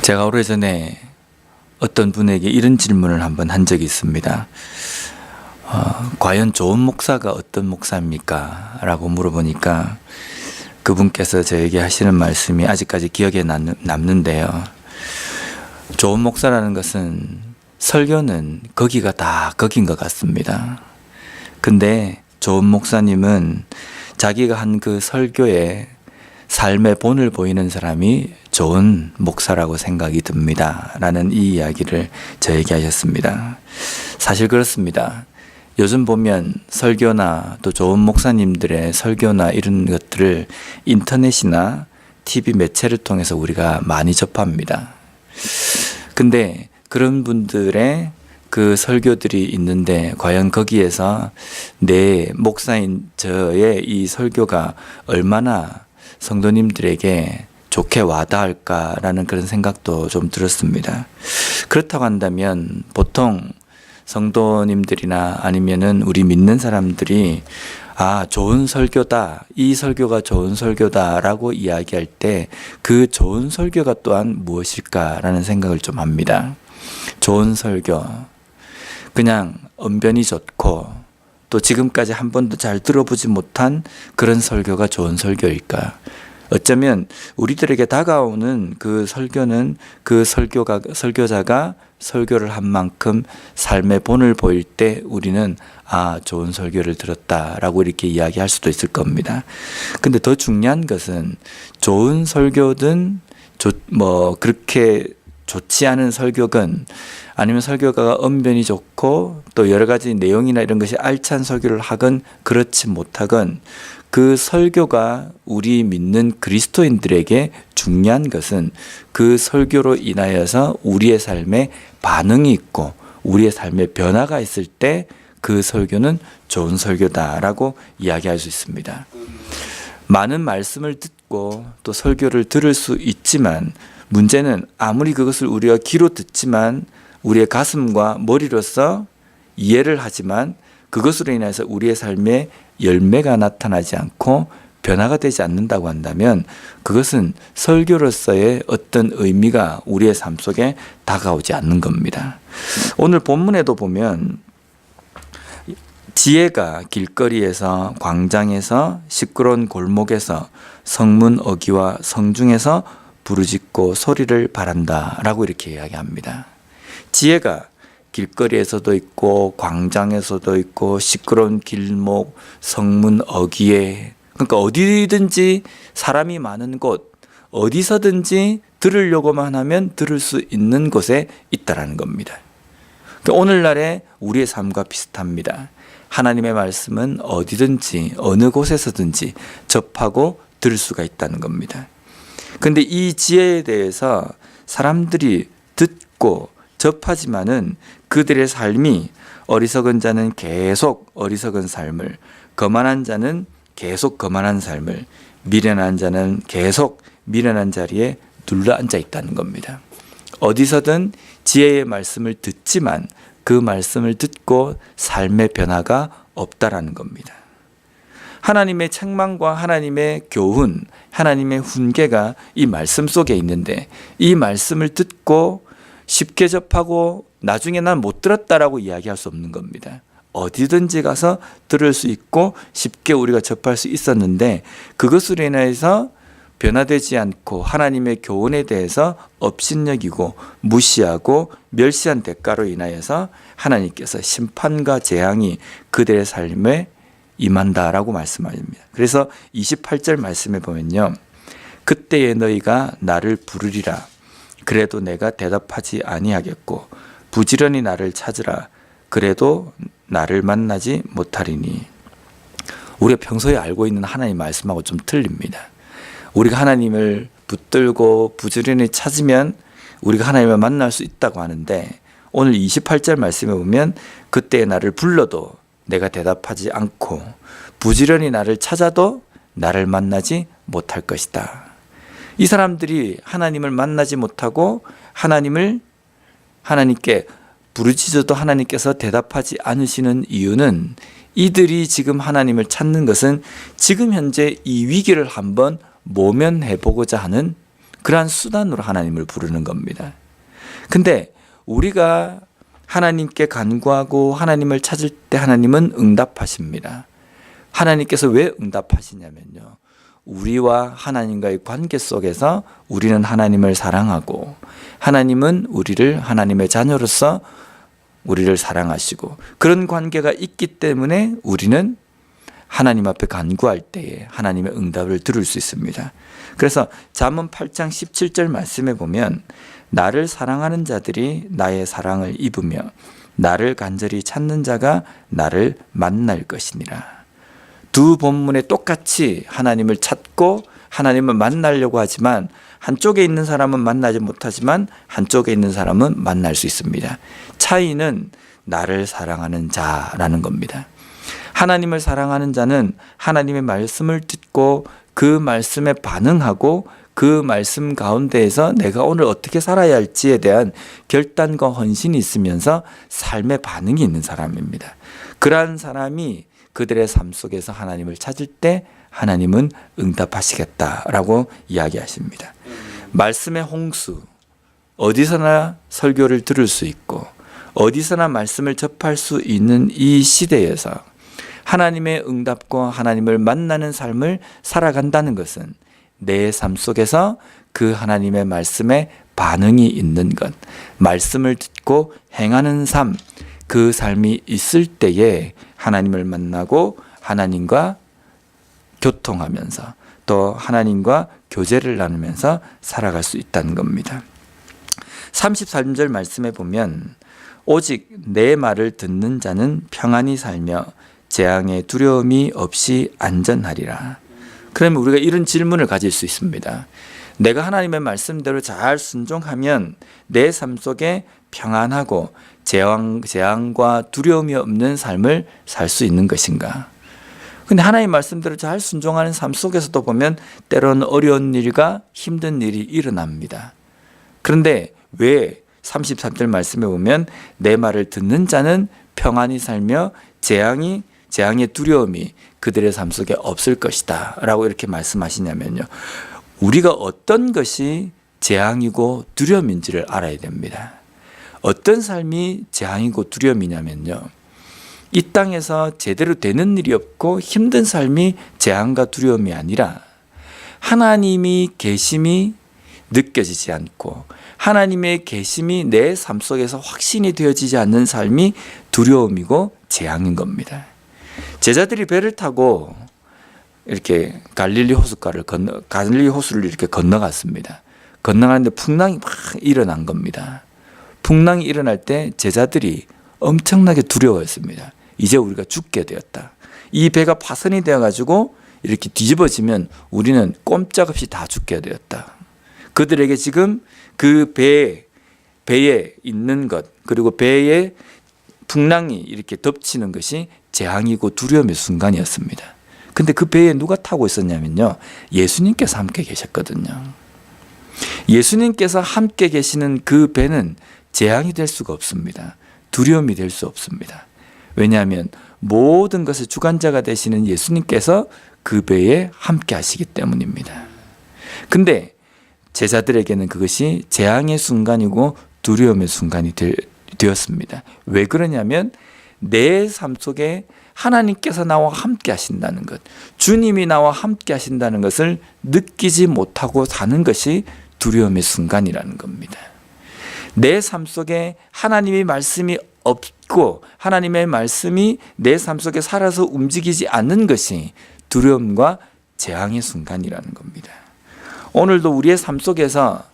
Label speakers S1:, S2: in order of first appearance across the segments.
S1: 제가 오래전에 어떤 분에게 이런 질문을 한번 한 적이 있습니다. 과연 좋은 목사가 어떤 목사입니까? 라고 물어보니까 그분께서 저에게 하시는 말씀이 아직까지 기억에 남는데요. 좋은 목사라는 것은 설교는 거기가 다 거긴 것 같습니다. 근데 좋은 목사님은 자기가 한 그 설교에 삶의 본을 보이는 사람이 좋은 목사라고 생각이 듭니다. 라는 이 이야기를 저에게 하셨습니다. 사실 그렇습니다. 요즘 보면 설교나 또 좋은 목사님들의 설교나 이런 것들을 인터넷이나 TV 매체를 통해서 우리가 많이 접합니다. 근데 그런 분들의 그 설교들이 있는데 과연 거기에서 내 목사인 저의 이 설교가 얼마나 성도님들에게 좋게 와닿을까라는 그런 생각도 좀 들었습니다. 그렇다고 한다면 보통 성도님들이나 아니면은 우리 믿는 사람들이 좋은 설교다, 이 설교가 좋은 설교다라고 이야기할 때 그 좋은 설교가 또한 무엇일까라는 생각을 좀 합니다. 좋은 설교, 그냥 언변이 좋고 또 지금까지 한 번도 잘 들어보지 못한 그런 설교가 좋은 설교일까? 어쩌면 우리들에게 다가오는 그 설교는 그 설교자가 설교를 한 만큼 삶의 본을 보일 때 우리는 좋은 설교를 들었다라고 이렇게 이야기할 수도 있을 겁니다. 근데 더 중요한 것은 좋은 설교든 그렇게 좋지 않은 설교건 아니면 설교가가 언변이 좋고 또 여러 가지 내용이나 이런 것이 알찬 설교를 하건 그렇지 못하건 그 설교가 우리 믿는 그리스도인들에게 중요한 것은 그 설교로 인하여서 우리의 삶에 반응이 있고 우리의 삶에 변화가 있을 때 그 설교는 좋은 설교다라고 이야기할 수 있습니다. 많은 말씀을 듣고 또 설교를 들을 수 있지만 문제는 아무리 그것을 우리가 귀로 듣지만 우리의 가슴과 머리로서 이해를 하지만 그것으로 인해서 우리의 삶에 열매가 나타나지 않고 변화가 되지 않는다고 한다면 그것은 설교로서의 어떤 의미가 우리의 삶 속에 다가오지 않는 겁니다. 오늘 본문에도 보면 지혜가 길거리에서 광장에서 시끄러운 골목에서 성문 어귀와 성중에서 부르짖고 소리를 바란다 라고 이렇게 이야기합니다. 지혜가 길거리에서도 있고 광장에서도 있고 시끄러운 길목, 성문 어귀에, 그러니까 어디든지 사람이 많은 곳, 어디서든지 들으려고만 하면 들을 수 있는 곳에 있다라는 겁니다. 그러니까 오늘날의 우리의 삶과 비슷합니다. 하나님의 말씀은 어디든지 어느 곳에서든지 접하고 들을 수가 있다는 겁니다. 근데 이 지혜에 대해서 사람들이 듣고 접하지만은 그들의 삶이 어리석은 자는 계속 어리석은 삶을, 거만한 자는 계속 거만한 삶을, 미련한 자는 계속 미련한 자리에 눌러앉아 있다는 겁니다. 어디서든 지혜의 말씀을 듣지만 그 말씀을 듣고 삶의 변화가 없다라는 겁니다. 하나님의 책망과 하나님의 교훈, 하나님의 훈계가 이 말씀 속에 있는데 이 말씀을 듣고 쉽게 접하고 나중에 난 못 들었다라고 이야기할 수 없는 겁니다. 어디든지 가서 들을 수 있고 쉽게 우리가 접할 수 있었는데 그것으로 인해서 변화되지 않고 하나님의 교훈에 대해서 업신여기고 무시하고 멸시한 대가로 인하여서 하나님께서 심판과 재앙이 그들의 삶에 임한다라고 말씀하십니다. 그래서 28절 말씀에 보면요. 그때에 너희가 나를 부르리라. 그래도 내가 대답하지 아니하겠고 부지런히 나를 찾으라. 그래도 나를 만나지 못하리니. 우리가 평소에 알고 있는 하나님 말씀하고 좀 틀립니다. 우리가 하나님을 붙들고 부지런히 찾으면 우리가 하나님을 만날 수 있다고 하는데 오늘 28절 말씀에 보면 그때에 나를 불러도 내가 대답하지 않고 부지런히 나를 찾아도 나를 만나지 못할 것이다. 이 사람들이 하나님을 만나지 못하고 하나님께 부르짖어도 하나님께서 대답하지 않으시는 이유는 이들이 지금 하나님을 찾는 것은 지금 현재 이 위기를 한번 모면해 보고자 하는 그러한 수단으로 하나님을 부르는 겁니다. 근데 우리가 하나님께 간구하고 하나님을 찾을 때 하나님은 응답하십니다. 하나님께서 왜 응답하시냐면요, 우리와 하나님과의 관계 속에서 우리는 하나님을 사랑하고 하나님은 우리를 하나님의 자녀로서 우리를 사랑하시고, 그런 관계가 있기 때문에 우리는 하나님 앞에 간구할 때에 하나님의 응답을 들을 수 있습니다. 그래서 잠언 8장 17절 말씀에 보면 나를 사랑하는 자들이 나의 사랑을 입으며 나를 간절히 찾는 자가 나를 만날 것이니라. 두 본문에 똑같이 하나님을 찾고 하나님을 만나려고 하지만 한쪽에 있는 사람은 만나지 못하지만 한쪽에 있는 사람은 만날 수 있습니다. 차이는 나를 사랑하는 자라는 겁니다. 하나님을 사랑하는 자는 하나님의 말씀을 듣고 그 말씀에 반응하고 그 말씀 가운데에서 내가 오늘 어떻게 살아야 할지에 대한 결단과 헌신이 있으면서 삶의 반응이 있는 사람입니다. 그러한 사람이 그들의 삶 속에서 하나님을 찾을 때 하나님은 응답하시겠다라고 이야기하십니다. 말씀의 홍수, 어디서나 설교를 들을 수 있고 어디서나 말씀을 접할 수 있는 이 시대에서 하나님의 응답과 하나님을 만나는 삶을 살아간다는 것은 내 삶 속에서 그 하나님의 말씀에 반응이 있는 것, 말씀을 듣고 행하는 삶, 그 삶이 있을 때에 하나님을 만나고 하나님과 교통하면서 또 하나님과 교제를 나누면서 살아갈 수 있다는 겁니다. 33절 말씀에 보면 오직 내 말을 듣는 자는 평안히 살며 재앙의 두려움이 없이 안전하리라. 그러면 우리가 이런 질문을 가질 수 있습니다. 내가 하나님의 말씀대로 잘 순종하면 내 삶 속에 평안하고 재앙과 두려움이 없는 삶을 살 수 있는 것인가? 근데 하나님 말씀대로 잘 순종하는 삶 속에서도 보면 때로는 어려운 일과 힘든 일이 일어납니다. 그런데 왜 33절 말씀에 보면 내 말을 듣는 자는 평안히 살며 재앙의 두려움이 그들의 삶 속에 없을 것이다 라고 이렇게 말씀하시냐면요, 우리가 어떤 것이 재앙이고 두려움인지를 알아야 됩니다. 어떤 삶이 재앙이고 두려움이냐면요, 이 땅에서 제대로 되는 일이 없고 힘든 삶이 재앙과 두려움이 아니라 하나님이 계심이 느껴지지 않고 하나님의 계심이 내 삶 속에서 확신이 되어지지 않는 삶이 두려움이고 재앙인 겁니다. 제자들이 배를 타고 이렇게 갈릴리 호수를 이렇게 건너갔습니다. 건너가는데 풍랑이 막 일어난 겁니다. 풍랑이 일어날 때 제자들이 엄청나게 두려워했습니다. 이제 우리가 죽게 되었다. 이 배가 파손이 되어가지고 이렇게 뒤집어지면 우리는 꼼짝없이 다 죽게 되었다. 그들에게 지금 그 배에 있는 것, 그리고 배에 풍랑이 이렇게 덮치는 것이 재앙이고 두려움의 순간이었습니다. 근데 그 배에 누가 타고 있었냐면요, 예수님께서 함께 계셨거든요. 예수님께서 함께 계시는 그 배는 재앙이 될 수가 없습니다. 두려움이 될 수 없습니다. 왜냐하면 모든 것의 주관자가 되시는 예수님께서 그 배에 함께 하시기 때문입니다. 근데 제자들에게는 그것이 재앙의 순간이고 두려움의 순간이 되었습니다. 왜 그러냐면 내 삶 속에 하나님께서 나와 함께 하신다는 것, 주님이 나와 함께 하신다는 것을 느끼지 못하고 사는 것이 두려움의 순간이라는 겁니다. 내 삶 속에 하나님의 말씀이 없고 하나님의 말씀이 내 삶 속에 살아서 움직이지 않는 것이 두려움과 재앙의 순간이라는 겁니다. 오늘도 우리의 삶 속에서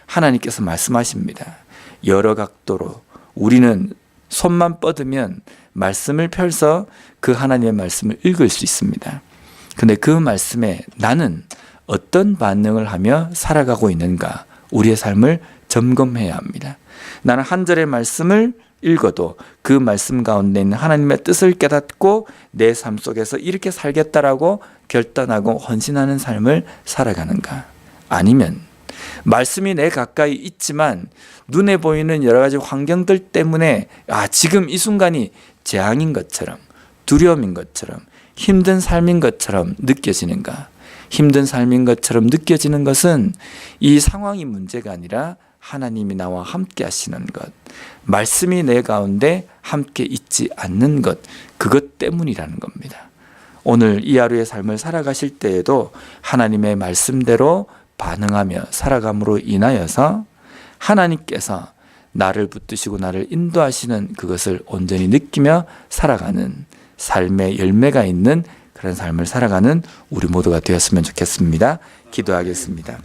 S1: 하나님께서 말씀하십니다. 여러 각도로 우리는 손만 뻗으면 말씀을 펼쳐 그 하나님의 말씀을 읽을 수 있습니다. 그런데 그 말씀에 나는 어떤 반응을 하며 살아가고 있는가, 우리의 삶을 점검해야 합니다. 나는 한 절의 말씀을 읽어도 그 말씀 가운데 있는 하나님의 뜻을 깨닫고 내 삶 속에서 이렇게 살겠다라고 결단하고 헌신하는 삶을 살아가는가, 아니면 말씀이 내 가까이 있지만 눈에 보이는 여러 가지 환경들 때문에 지금 이 순간이 재앙인 것처럼 두려움인 것처럼 힘든 삶인 것처럼 느껴지는가, 힘든 삶인 것처럼 느껴지는 것은 이 상황이 문제가 아니라 하나님이 나와 함께 하시는 것, 말씀이 내 가운데 함께 있지 않는 것, 그것 때문이라는 겁니다. 오늘 이 하루의 삶을 살아가실 때에도 하나님의 말씀대로 반응하며 살아감으로 인하여서 하나님께서 나를 붙드시고 나를 인도하시는 그것을 온전히 느끼며 살아가는 삶의 열매가 있는 그런 삶을 살아가는 우리 모두가 되었으면 좋겠습니다. 기도하겠습니다.